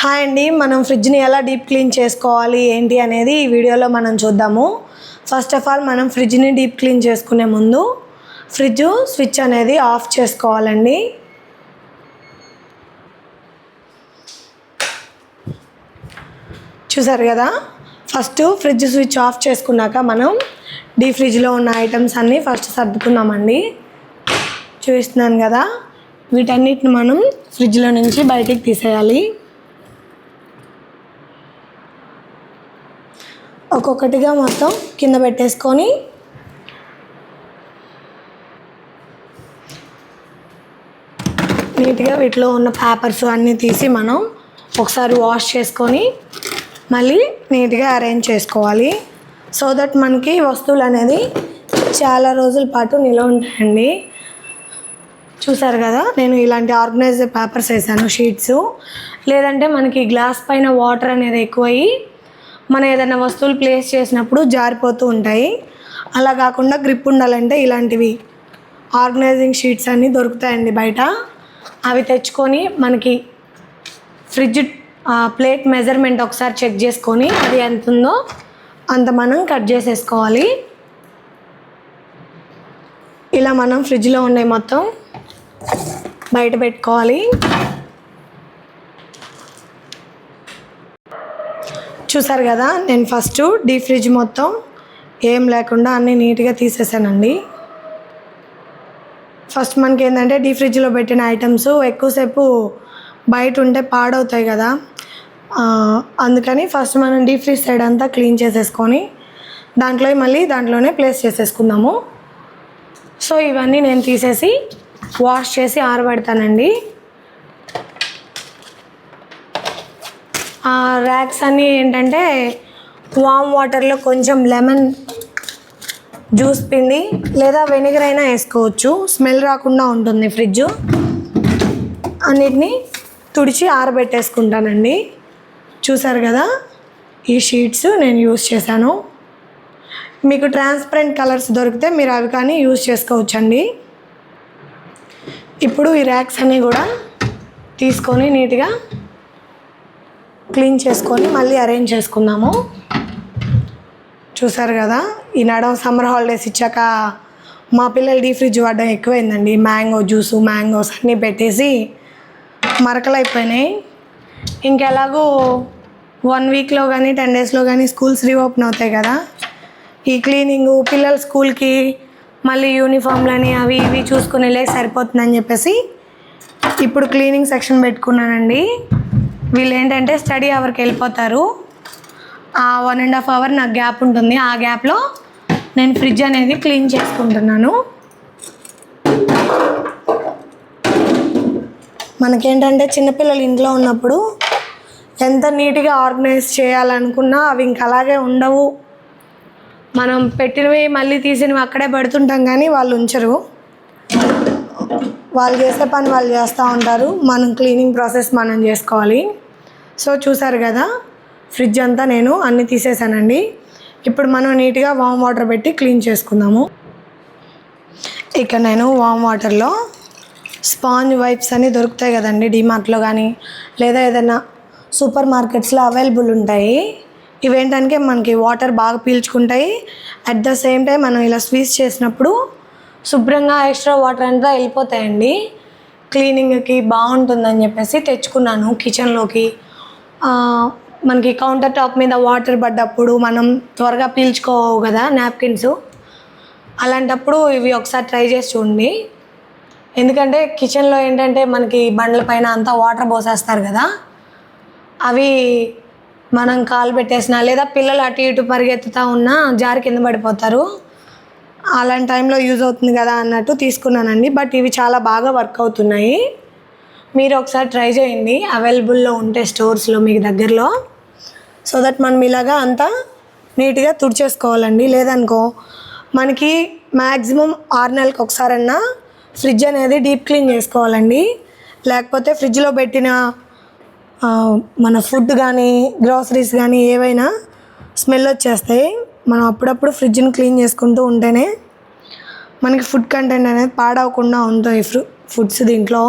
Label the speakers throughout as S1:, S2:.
S1: Hi అండి, మనం ఫ్రిడ్జ్ని ఎలా డీప్ క్లీన్ చేసుకోవాలి ఏంటి అనేది ఈ వీడియోలో మనం చూద్దాము. ఫస్ట్ ఆఫ్ ఆల్ మనం ఫ్రిడ్జ్ని డీప్ క్లీన్ చేసుకునే ముందు ఫ్రిడ్జ్ స్విచ్ అనేది ఆఫ్ చేసుకోవాలండి. చూసారు కదా, ఫస్ట్ ఫ్రిడ్జ్ స్విచ్ ఆఫ్ చేసుకున్నాక మనం డీప్ ఫ్రిడ్జ్లో ఉన్న ఐటమ్స్ అన్నీ ఫస్ట్ సర్దుకుందామండి. చూస్తున్నాను కదా, వీటన్నిటిని మనం ఫ్రిడ్జ్లో నుంచి బయటికి తీసేయాలి. ఒక్కొక్కటిగా మొత్తం కింద పెట్టేసుకొని నీట్గా వీటిలో ఉన్న పేపర్స్ అన్నీ తీసి మనం ఒకసారి వాష్ చేసుకొని మళ్ళీ నీట్గా అరేంజ్ చేసుకోవాలి. సో దట్ మనకి వస్తువులు అనేది చాలా రోజుల పాటు నిల్వ ఉంటాయండి. చూసారు కదా, నేను ఇలాంటి ఆర్గనైజర్ పేపర్స్ వేసాను, షీట్స్. లేదంటే మనకి గ్లాస్ పైన వాటర్ అనేది ఎక్కువయ్యి మనం ఏదైనా వస్తువులు ప్లేస్ చేసినప్పుడు జారిపోతూ ఉంటాయి. అలా కాకుండా గ్రిప్ ఉండాలంటే ఇలాంటివి ఆర్గనైజింగ్ షీట్స్ అన్నీ దొరుకుతాయండి బయట. అవి తెచ్చుకొని మనకి ఫ్రిడ్జ్ ప్లేట్ మెజర్మెంట్ ఒకసారి చెక్ చేసుకొని అది ఎంత ఉందో అంత మనం కట్ చేసేసుకోవాలి. ఇలా మనం ఫ్రిడ్జ్లో ఉండే మొత్తం బయట పెట్టుకోవాలి. చూసారు కదా, నేను ఫస్ట్ డీప్ ఫ్రిడ్జ్ మొత్తం ఏం లేకుండా అన్నీ నీట్గా తీసేసానండి. ఫస్ట్ మనకి ఏంటంటే డీప్ ఫ్రిడ్జ్లో పెట్టిన ఐటమ్స్ ఎక్కువసేపు బయట ఉంటే పాడవుతాయి కదా, అందుకని ఫస్ట్ మనం డీప్ ఫ్రిడ్జ్ సైడ్ అంతా క్లీన్ చేసేసుకొని దాంట్లోనే ప్లేస్ చేసేసుకుందాము. సో ఇవన్నీ నేను తీసేసి వాష్ చేసి ఆరబెడతానండి. ర్యాక్స్ అన్నీ ఏంటంటే వామ్ వాటర్లో కొంచెం లెమన్ జ్యూస్ పిండి లేదా వెనిగర్ అయినా వేసుకోవచ్చు, స్మెల్ రాకుండా ఉంటుంది ఫ్రిడ్జ్. అన్నిటినీ తుడిచి ఆరబెట్టేసుకుంటానండి. చూసారు కదా, ఈ షీట్స్ నేను యూస్ చేశాను. మీకు ట్రాన్స్పరెంట్ కలర్స్ దొరికితే మీరు అవి కానీ యూస్ చేసుకోవచ్చండి. ఇప్పుడు ఈ ర్యాక్స్ అన్నీ కూడా తీసుకొని నీట్గా క్లీన్ చేసుకొని మళ్ళీ అరేంజ్ చేసుకుందాము. చూసారు కదా, ఈ నడవ సమ్మర్ హాలిడేస్ ఇచ్చాక మా పిల్లలు డీప్ ఫ్రిడ్జ్ వాడడం ఎక్కువైందండి. మ్యాంగోస్ అన్నీ పెట్టేసి మరకలు అయిపోయినాయి. ఇంకెలాగూ 1 వీక్లో కానీ 10 డేస్లో కానీ స్కూల్స్ రీఓపెన్ అవుతాయి కదా, ఈ క్లీనింగు పిల్లల స్కూల్కి మళ్ళీ యూనిఫామ్లని అవి ఇవి చూసుకునేలే సరిపోతుందని చెప్పేసి ఇప్పుడు క్లీనింగ్ సెక్షన్ పెట్టుకున్నానండి. వీళ్ళు ఏంటంటే స్టడీ అవర్కి వెళ్ళిపోతారు. ఆ 1.5 అవర్ నాకు గ్యాప్ ఉంటుంది. ఆ గ్యాప్లో నేను ఫ్రిడ్జ్ అనేది క్లీన్ చేసుకుంటున్నాను. మనకేంటంటే చిన్నపిల్లలు ఇంట్లో ఉన్నప్పుడు ఎంత నీట్గా ఆర్గనైజ్ చేయాలనుకున్నా అవి ఇంక అలాగే ఉండవు. మనం పెట్టినవి మళ్ళీ తీసినవి అక్కడే పెడుతుంటాం కానీ వాళ్ళు ఉంచరు. వాళ్ళు చేసే పని వాళ్ళు చేస్తూ ఉంటారు, మనం క్లీనింగ్ ప్రాసెస్ మనం చేసుకోవాలి. సో చూసారు కదా, ఫ్రిడ్జ్ అంతా నేను అన్నీ తీసేసానండి. ఇప్పుడు మనం నీట్గా వామ్ వాటర్ పెట్టి క్లీన్ చేసుకుందాము. ఇక నేను వామ్ వాటర్లో స్పాంజ్ వైప్స్ అన్నీ దొరుకుతాయి కదండి డీమార్ట్లో కానీ లేదా ఏదైనా సూపర్ మార్కెట్స్లో అవైలబుల్ ఉంటాయి. ఇవేంటంటే మనకి వాటర్ బాగా పీల్చుకుంటాయి. అట్ ద సేమ్ టైం మనం ఇలా స్క్వీజ్ చేసినప్పుడు శుభ్రంగా ఎక్స్ట్రా వాటర్ అంతా వెళ్ళిపోతాయండి. క్లీనింగ్కి బాగుంటుందని చెప్పేసి తెచ్చుకున్నాను. కిచెన్లోకి మనకి కౌంటర్ టాప్ మీద వాటర్ పడ్డప్పుడు మనం త్వరగా పీల్చుకోవు కదా నాప్కిన్స్, అలాంటప్పుడు ఇవి ఒకసారి ట్రై చేసి చూడండి. ఎందుకంటే కిచెన్లో ఏంటంటే మనకి బండ్ల పైన అంతా వాటర్ పోసేస్తారు కదా, అవి మనం కాలు పెట్టేసినా లేదా పిల్లలు అటు ఇటు పరిగెత్తుతూ ఉన్నా జారి కింద పడిపోతారు. అలాంటి టైంలో యూజ్ అవుతుంది కదా అన్నట్టు తీసుకున్నానండి. బట్ ఇవి చాలా బాగా వర్క్ అవుతున్నాయి. మీరు ఒకసారి ట్రై చేయండి అవైలబుల్లో ఉంటే స్టోర్స్లో మీకు దగ్గరలో. సో దట్ మనం ఇలాగా అంతా నీట్గా తుడిచేసుకోవాలండి. లేదనుకో మనకి మ్యాక్సిమం 6 నెలలకు ఒకసారన్నా ఫ్రిడ్జ్ అనేది డీప్ క్లీన్ చేసుకోవాలండి. లేకపోతే ఫ్రిడ్జ్లో పెట్టిన మన ఫుడ్ కానీ గ్రాసరీస్ కానీ ఏవైనా స్మెల్ వచ్చేస్తాయి. మనం అప్పుడప్పుడు ఫ్రిడ్జ్ని క్లీన్ చేసుకుంటూ ఉంటేనే మనకి ఫుడ్ కంటెంట్ అనేది పాడవకుండా ఉంటాయి ఫుడ్స్ దీంట్లో.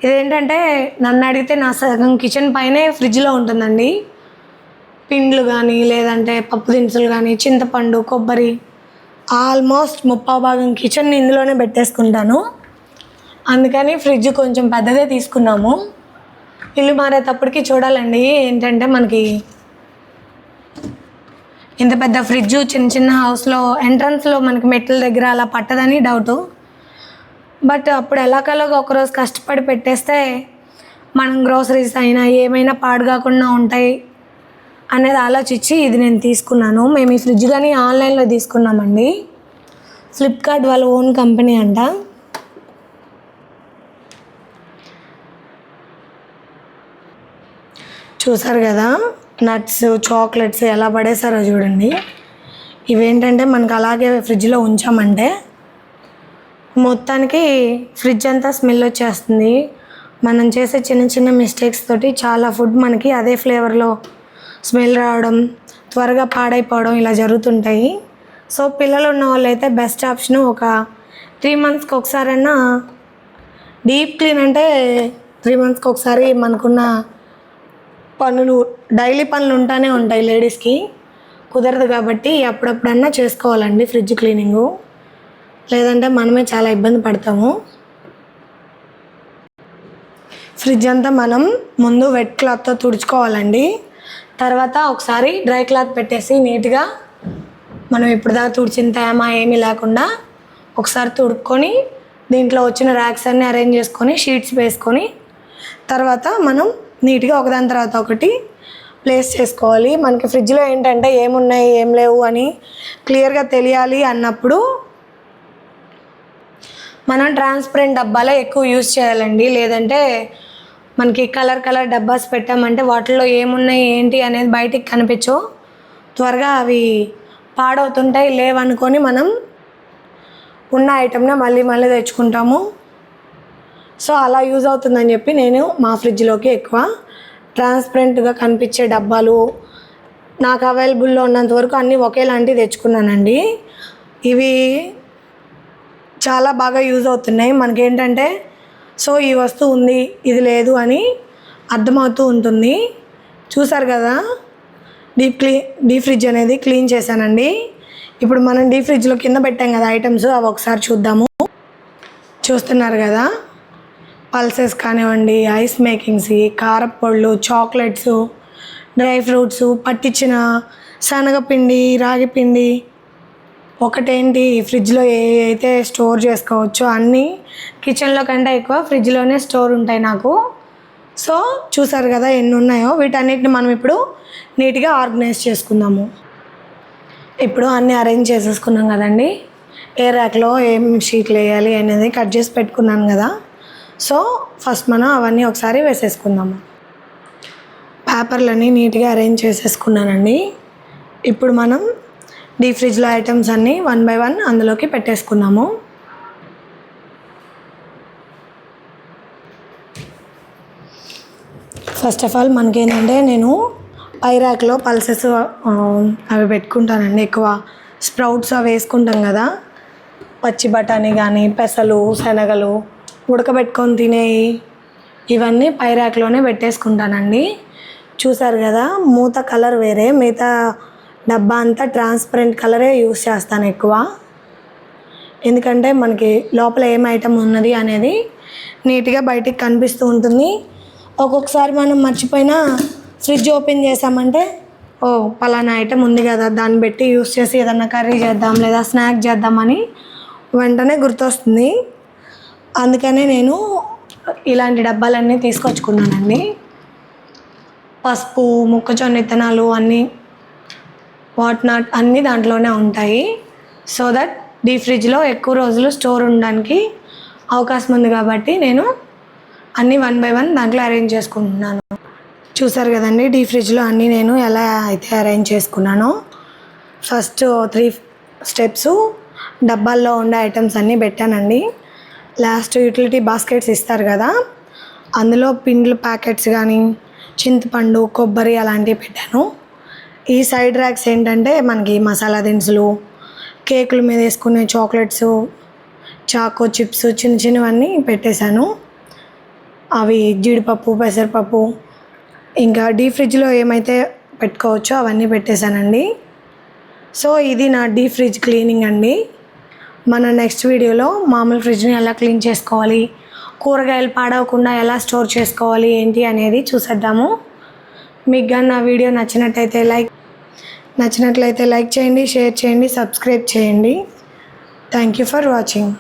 S1: ఇదేంటంటే నన్ను అడిగితే నా సగం కిచెన్ పైనే ఫ్రిడ్జ్లో ఉంటుందండి. పిండ్లు కానీ లేదంటే పప్పు దినుసులు కానీ చింతపండు కొబ్బరి ఆల్మోస్ట్ 30% కిచెన్ ఇందులోనే పెట్టేసుకుంటాను. అందుకని ఫ్రిడ్జ్ కొంచెం పెద్దదే తీసుకున్నాము. ఇల్లు మారేటప్పటికి చూడాలండి. ఏంటంటే మనకి ఇంత పెద్ద ఫ్రిడ్జ్ చిన్న చిన్న హౌస్లో ఎంట్రన్స్లో మనకి మెట్ల దగ్గర అలా పట్టదని డౌటు. బట్ అప్పుడు ఎలాగోలాగా ఒకరోజు కష్టపడి పెట్టేస్తే మనం గ్రోసరీస్ అయినా ఏమైనా పాడు కాకుండా ఉంటాయి అనేది ఆలోచించి ఇది నేను తీసుకున్నాను. మేము ఈ ఫ్రిడ్జ్ కానీ ఆన్లైన్లో తీసుకున్నామండి. ఫ్లిప్కార్ట్ వాళ్ళ ఓన్ కంపెనీ అంట. చూసారు కదా నట్స్ చాక్లెట్స్ ఎలా పడేసారో చూడండి. ఇవేంటంటే మనకు అలాగే ఫ్రిడ్జ్లో ఉంచామంటే మొత్తానికి ఫ్రిడ్జ్ అంతా స్మెల్ వచ్చేస్తుంది. మనం చేసే చిన్న చిన్న మిస్టేక్స్ తోటి చాలా ఫుడ్ మనకి అదే ఫ్లేవర్లో స్మెల్ రావడం త్వరగా పాడైపోవడం ఇలా జరుగుతుంటాయి. సో పిల్లలు ఉన్న వాళ్ళైతే బెస్ట్ ఆప్షన్ ఒక 3 monthsకి ఒకసారైనా డీప్ క్లీన్. అంటే 3 monthsకి ఒకసారి మనకున్న పనులు డైలీ పనులు ఉంటానే ఉంటాయి. లేడీస్కి కుదరదు కాబట్టి అప్పుడప్పుడన్నా చేసుకోవాలండి ఫ్రిడ్జ్ క్లీనింగు. లేదంటే మనమే చాలా ఇబ్బంది పడతాము. ఫ్రిడ్జ్ అంతా మనం ముందు వెట్ క్లాత్తో తుడుచుకోవాలండి. తర్వాత ఒకసారి డ్రై క్లాత్ పెట్టేసి నీట్గా మనం ఇప్పుడు దాకా తుడిచిన తేమ ఏమీ లేకుండా ఒకసారి తుడుక్కొని దీంట్లో వచ్చిన ర్యాక్స్ అన్నీ అరేంజ్ చేసుకొని షీట్స్ వేసుకొని తర్వాత మనం నీట్గా ఒకదాని తర్వాత ఒకటి ప్లేస్ చేసుకోవాలి. మనకి ఫ్రిడ్జ్లో ఏంటంటే ఏమున్నాయి ఏం లేవు అని క్లియర్గా తెలియాలి అన్నప్పుడు మనం ట్రాన్స్పరెంట్ డబ్బాలే ఎక్కువ యూజ్ చేయాలండి. లేదంటే మనకి కలర్ డబ్బాస్ పెట్టామంటే వాటిల్లో ఏమున్నాయి ఏంటి అనేది బయటికి కనిపించవు. త్వరగా అవి పాడవుతుంటాయి. లేవనుకొని మనం ఉన్న ఐటెంనే మళ్ళీ తెచ్చుకుంటాము. సో అలా యూజ్ అవుతుందని చెప్పి నేను మా ఫ్రిడ్జ్లోకి ఎక్కువ ట్రాన్స్పరెంట్గా కనిపించే డబ్బాలు నాకు అవైలబుల్లో ఉన్నంత వరకు అన్నీ ఒకేలాంటివి తెచ్చుకున్నానండి. ఇవి చాలా బాగా యూజ్ అవుతున్నాయి. మనకేంటంటే సో ఈ వస్తువు ఉంది ఇది లేదు అని అర్థమవుతూ ఉంటుంది. చూసారు కదా డీప్ ఫ్రిడ్జ్ అనేది క్లీన్ చేశానండి. ఇప్పుడు మనం డీప్ ఫ్రిడ్జ్లో కింద పెట్టాం కదా ఐటమ్స్, అవి ఒకసారి చూద్దాము. చూస్తున్నారు కదా పల్సెస్ కానివ్వండి, ఐస్ మేకింగ్స్, కారపొళ్ళు, చాక్లెట్స్, డ్రై ఫ్రూట్స్, పట్టించిన శనగపిండి, రాగిపిండి, ఒకటేంటి ఫ్రిడ్జ్లో అయితే స్టోర్ చేసుకోవచ్చో అన్నీ కిచెన్లో కంటే ఎక్కువ ఫ్రిడ్జ్లోనే స్టోర్ ఉంటాయి నాకు. సో చూసారు కదా ఎన్ని ఉన్నాయో. వీటన్నిటిని మనం ఇప్పుడు నీట్గా ఆర్గనైజ్ చేసుకుందాము. ఇప్పుడు అన్నీ అరేంజ్ చేసేసుకున్నాం కదండి. ఏ ర్యాక్లో ఏం షీట్లు వేయాలి అనేది కట్ చేసి పెట్టుకున్నాను కదా. సో ఫస్ట్ మనం అవన్నీ ఒకసారి వేసేసుకుందాము. పేపర్లన్నీ నీట్గా అరేంజ్ చేసేసుకున్నానండి. ఇప్పుడు మనం డీప్ ఫ్రిడ్జ్లో ఐటమ్స్ అన్నీ 1 by 1 అందులోకి పెట్టేసుకున్నాము. ఫస్ట్ ఆఫ్ ఆల్ మనకేంటంటే నేను పై ర్యాక్లో పల్సెస్ అవి పెట్టుకుంటానండి. ఎక్కువ స్ప్రౌట్స్ అవి వేసుకుంటాం కదా, పచ్చి బఠానీ కానీ పెసలు శనగలు ఉడకబెట్టుకొని తినేవి ఇవన్నీ పై ర్యాక్లోనే పెట్టేసుకుంటానండి. చూసారు కదా మూత కలర్ వేరే, మిగతా డబ్బా అంతా ట్రాన్స్పరెంట్ కలరే యూస్ చేస్తాను ఎక్కువ. ఎందుకంటే మనకి లోపల ఏం ఐటమ్ ఉన్నది అనేది నీట్గా బయటికి కనిపిస్తూ ఉంటుంది. ఒక్కొక్కసారి మనం మర్చిపోయినా ఫ్రిడ్జ్ ఓపెన్ చేసామంటే ఓ పలానా ఐటమ్ ఉంది కదా దాన్ని పెట్టి యూస్ చేసి ఏదన్నా కర్రీ చేద్దాం లేదా స్నాక్ చేద్దామని వెంటనే గుర్తొస్తుంది. అందుకనే నేను ఇలాంటి డబ్బాలన్నీ తీసుకొచ్చుకున్నానండి. పసుపు, మొక్కజొన్న విత్తనాలు అన్నీ వాట్ నాట్ అన్నీ దాంట్లోనే ఉంటాయి. సో దట్ డీప్ ఫ్రిడ్జ్లో ఎక్కువ రోజులు స్టోర్ ఉండడానికి అవకాశం ఉంది కాబట్టి నేను అన్నీ 1 by 1 దాంట్లో అరేంజ్ చేసుకుంటున్నాను. చూసారు కదండి డీప్ ఫ్రిడ్జ్లో అన్నీ నేను ఎలా అయితే అరేంజ్ చేసుకున్నానో. ఫస్ట్ 3 steps డబ్బాల్లో ఉండే ఐటమ్స్ అన్నీ పెట్టానండి. లాస్ట్ యూటిలిటీ బాస్కెట్స్ ఇస్తారు కదా, అందులో పిండ్లు ప్యాకెట్స్ కానీ చింతపండు కొబ్బరి అలాంటివి పెట్టాను. ఈ సైడ్ ర్యాక్స్ ఏంటంటే మనకి మసాలా దినుసులు, కేకుల మీద వేసుకునే చాక్లెట్స్, చాకో చిప్స్ చిన్నవన్నీ పెట్టేశాను. అవి జీడిపప్పు, పెసరపప్పు, ఇంకా డీప్ ఫ్రిడ్జ్లో ఏమైతే పెట్టుకోవచ్చో అవన్నీ పెట్టేశానండి. సో ఇది నా డీప్ ఫ్రిడ్జ్ క్లీనింగ్ అండి. మన నెక్స్ట్ వీడియోలో మామూలు ఫ్రిడ్జ్ని ఎలా క్లీన్ చేసుకోవాలి, కూరగాయలు పాడవకుండా ఎలా స్టోర్ చేసుకోవాలి ఏంటి అనేది చూసేద్దాము. మీకు కానీ నా వీడియో నచ్చినట్లయితే లైక్ చేయండి, షేర్ చేయండి, సబ్స్క్రైబ్ చేయండి. Thank you for watching.